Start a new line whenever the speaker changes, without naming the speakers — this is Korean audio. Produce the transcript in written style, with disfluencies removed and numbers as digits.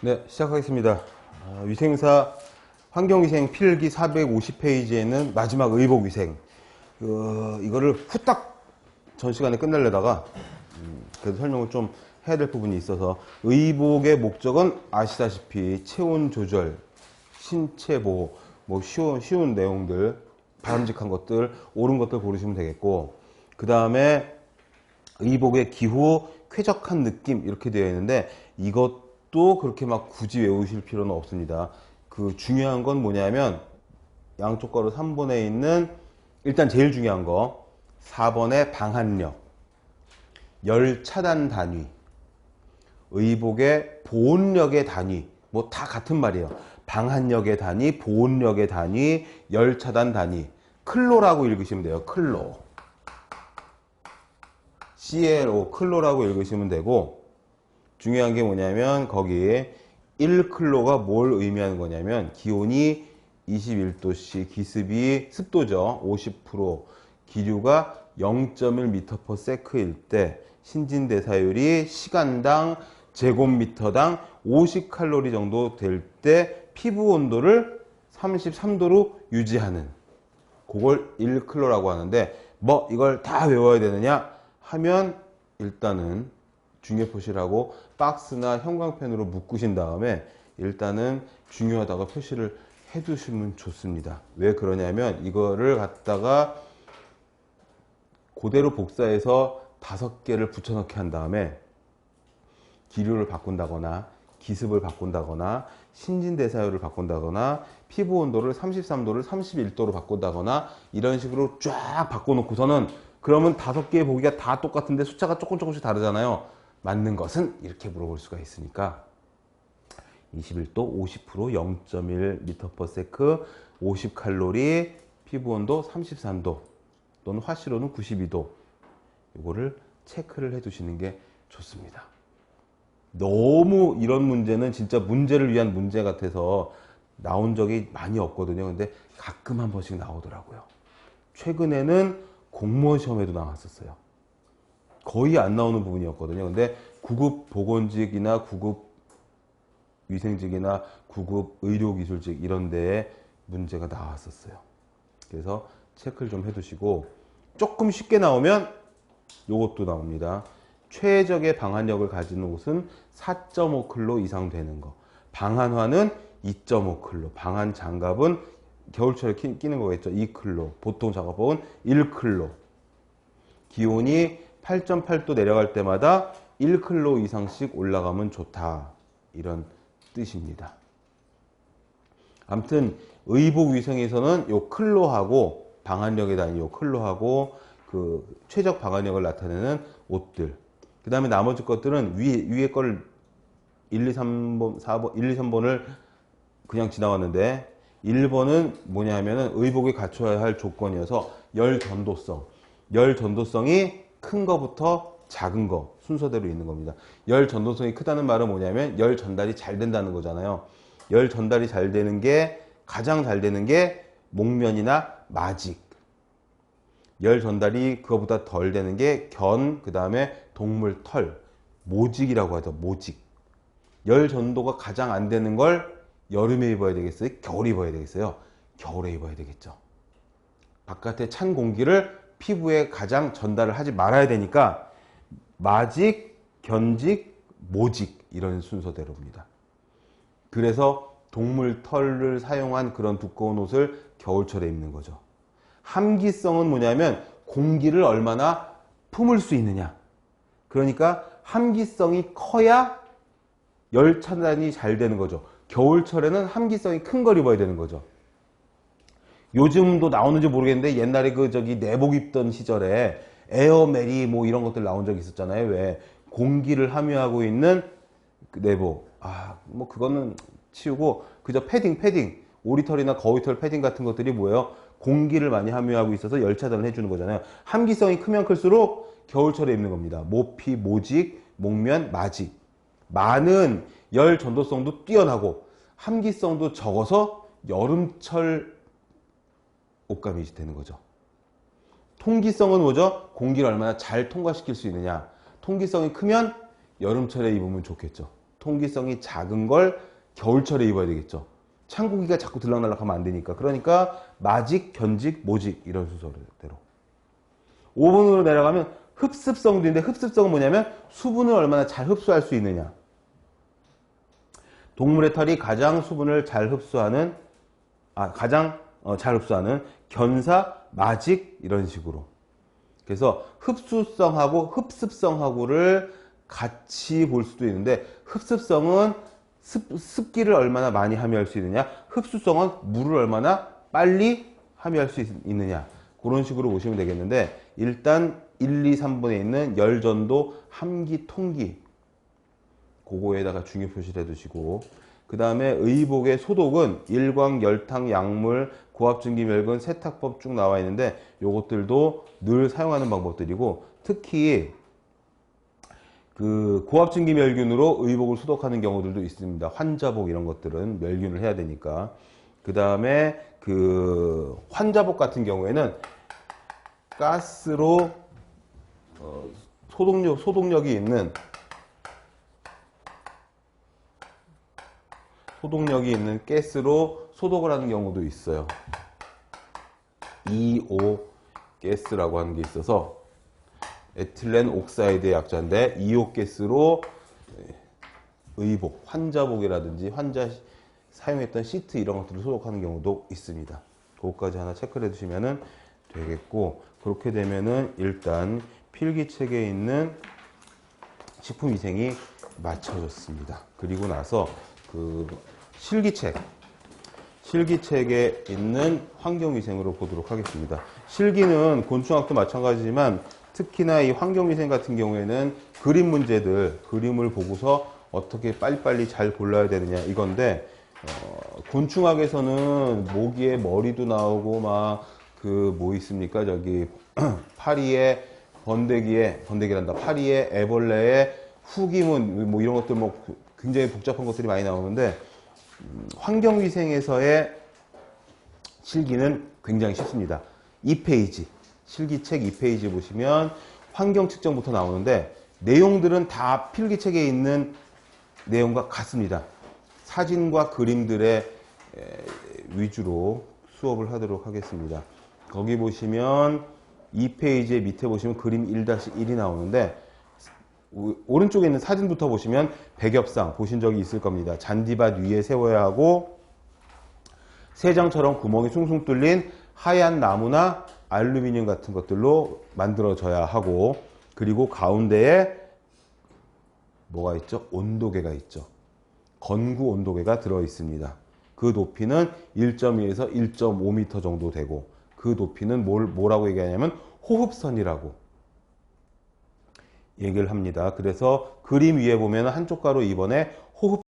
네, 시작하겠습니다. 위생사 환경위생 필기 450페이지에는 마지막 의복위생, 이거를 후딱 전 시간에 끝내려다가 그래도 설명을 좀 해야 될 부분이 있어서, 의복의 목적은 아시다시피 체온 조절, 신체 보호, 뭐 쉬운 내용들, 바람직한 것들, 옳은 것들 고르시면 되겠고, 그 다음에 의복의 기후, 쾌적한 느낌 이렇게 되어 있는데, 이것도 그렇게 막 굳이 외우실 필요는 없습니다. 그 중요한 건 뭐냐면 양쪽 거로 3번에 있는, 일단 제일 중요한 거 4번의 방한력, 열 차단 단위, 의복의 보온력의 단위, 뭐 다 같은 말이에요. 방한력의 단위, 보온력의 단위, 열 차단 단위, 클로라고 읽으시면 돼요. 클로, CLO, 클로라고 읽으시면 되고, 중요한 게 뭐냐면 거기에 1클로가 뭘 의미하는 거냐면, 기온이 21도씨, 기습이, 습도죠 50%, 기류가 0.1m/s일 때 신진대사율이 시간당 제곱미터당 50칼로리 정도 될 때 피부 온도를 33도로 유지하는, 그걸 1클로라고 하는데, 뭐 이걸 다 외워야 되느냐 하면, 일단은 중요표시라고 박스나 형광펜으로 묶으신 다음에 일단은 중요하다고 표시를 해 두시면 좋습니다. 왜 그러냐면, 이거를 갖다가 그대로 복사해서 5개를 붙여넣기 한 다음에 기류를 바꾼다거나 기습을 바꾼다거나 신진대사율을 바꾼다거나 피부 온도를 33도를 31도로 바꾼다거나 이런 식으로 쫙 바꿔놓고서는, 그러면 5개의 보기가 다 똑같은데 숫자가 조금씩 다르잖아요. 맞는 것은? 이렇게 물어볼 수가 있으니까 21도 50%, 0.1m/s, 50칼로리, 피부 온도 33도 또는 화씨로는 92도, 이거를 체크를 해 두시는 게 좋습니다. 너무 이런 문제는 진짜 문제를 위한 문제 같아서 나온 적이 많이 없거든요. 근데 가끔 한 번씩 나오더라고요. 최근에는 공무원 시험에도 나왔었어요. 거의 안 나오는 부분이었거든요. 근데 구급 보건직이나 구급 위생직이나 구급 의료기술직 이런 데에 문제가 나왔었어요. 그래서 체크를 좀 해두시고, 조금 쉽게 나오면 요것도 나옵니다. 최적의 방한력을 가지는 옷은 4.5클로 이상 되는 거. 방한화는 2.5클로. 방한 장갑은 겨울철에 끼는 거겠죠. 2클로. 보통 작업복은 1클로. 기온이 8.8도 내려갈 때마다 1클로 이상씩 올라가면 좋다, 이런 뜻입니다. 아무튼 의복 위생에서는 요 클로하고 방한력에 단위 요 클로하고 그 최적 방한력을 나타내는 옷들, 그 다음에 나머지 것들은 위에 거를 1, 2, 3번, 4번, 1, 2, 3번을 그냥 지나왔는데, 1번은 뭐냐 하면은 의복이 갖춰야 할 조건이어서 열 전도성. 열 전도성이 큰 거부터 작은 거 순서대로 있는 겁니다. 열 전도성이 크다는 말은 뭐냐면 열 전달이 잘 된다는 거잖아요. 열 전달이 잘 되는 게, 가장 잘 되는 게 목면이나 마직. 열 전달이 그거보다 덜 되는 게 견, 그 다음에 동물 털, 모직이라고 하죠. 모직. 열 전도가 가장 안 되는 걸 여름에 입어야 되겠어요? 겨울에 입어야 되겠어요? 겨울에 입어야 되겠죠. 바깥에 찬 공기를 피부에 가장 전달을 하지 말아야 되니까 마직, 견직, 모직, 이런 순서대로입니다. 그래서 동물 털을 사용한 그런 두꺼운 옷을 겨울철에 입는 거죠. 함기성은 뭐냐면 공기를 얼마나 품을 수 있느냐. 그러니까 함기성이 커야 열 차단이 잘 되는 거죠. 겨울철에는 함기성이 큰 걸 입어야 되는 거죠. 요즘도 나오는지 모르겠는데, 옛날에 내복 입던 시절에 에어메리 뭐 이런 것들 나온 적이 있었잖아요. 왜 공기를 함유하고 있는 그 내복. 뭐 그거는 치우고 그저 패딩, 오리털이나 거위털 패딩 같은 것들이 뭐예요? 공기를 많이 함유하고 있어서 열 차단을 해주는 거잖아요. 함기성이 크면 클수록 겨울철에 입는 겁니다. 모피, 모직, 목면, 마직. 마는 열 전도성도 뛰어나고 함기성도 적어서 여름철 옷감이 되는 거죠. 통기성은 뭐죠? 공기를 얼마나 잘 통과시킬 수 있느냐. 통기성이 크면 여름철에 입으면 좋겠죠. 통기성이 작은 걸 겨울철에 입어야 되겠죠. 찬 공기가 자꾸 들락날락하면 안 되니까. 그러니까 마직, 견직, 모직 이런 순서대로. 5번으로 내려가면 흡습성도 있는데 흡습성은 뭐냐면 수분을 얼마나 잘 흡수할 수 있느냐. 동물의 털이 가장 수분을 잘 흡수하는 잘 흡수하는 견사, 마직 이런 식으로. 그래서 흡수성하고 흡습성하고를 같이 볼 수도 있는데 흡습성은 습기를 얼마나 많이 함유할 수 있느냐, 흡수성은 물을 얼마나 빨리 함유할 수 있느냐, 그런 식으로 보시면 되겠는데 일단 1, 2, 3번에 있는 열전도, 함기, 통기 그거에다가 중요 표시를 해두시고, 그 다음에 의복의 소독은 일광, 열탕, 약물, 고압증기 멸균, 세탁법 쭉 나와 있는데 요것들도 늘 사용하는 방법들이고, 특히 그 고압증기 멸균으로 의복을 소독하는 경우들도 있습니다. 환자복 이런 것들은 멸균을 해야 되니까. 그 다음에 그 환자복 같은 경우에는 가스로 소독력이 있는 가스로 소독을 하는 경우도 있어요. EO 가스라고 하는 게 있어서 에틸렌 옥사이드의 약자인데 EO 가스로 의복, 환자복이라든지 환자 사용했던 시트 이런 것들을 소독하는 경우도 있습니다. 그것까지 하나 체크를 해두시면 되겠고, 그렇게 되면은 일단 필기책에 있는 식품위생이 맞춰졌습니다. 그리고 나서 그 실기책에 있는 환경위생으로 보도록 하겠습니다. 실기는 곤충학도 마찬가지지만 특히나 이 환경위생 같은 경우에는 그림 문제들, 그림을 보고서 어떻게 빨리빨리 잘 골라야 되느냐 이건데, 곤충학에서는 모기의 머리도 나오고 막 그 뭐 있습니까? 저기 파리에 번데기란다. 파리에 애벌레에 후기문 뭐 이런 것들 뭐 굉장히 복잡한 것들이 많이 나오는데, 환경위생에서의 실기는 굉장히 쉽습니다. 2페이지 실기책 2페이지 보시면 환경 측정부터 나오는데 내용들은 다 필기책에 있는 내용과 같습니다. 사진과 그림들의 위주로 수업을 하도록 하겠습니다. 거기 보시면 2페이지의 밑에 보시면 그림 1-1이 나오는데, 오른쪽에 있는 사진부터 보시면 백엽상 보신 적이 있을 겁니다. 잔디밭 위에 세워야 하고 세장처럼 구멍이 숭숭 뚫린 하얀 나무나 알루미늄 같은 것들로 만들어져야 하고, 그리고 가운데에 뭐가 있죠? 온도계가 있죠. 건구 온도계가 들어 있습니다. 그 높이는 1.2에서 1.5m 정도 되고, 그 높이는 뭐라고 얘기하냐면 호흡선이라고 얘기를 합니다. 그래서 그림 위에 보면 한쪽 가로 2번에 호흡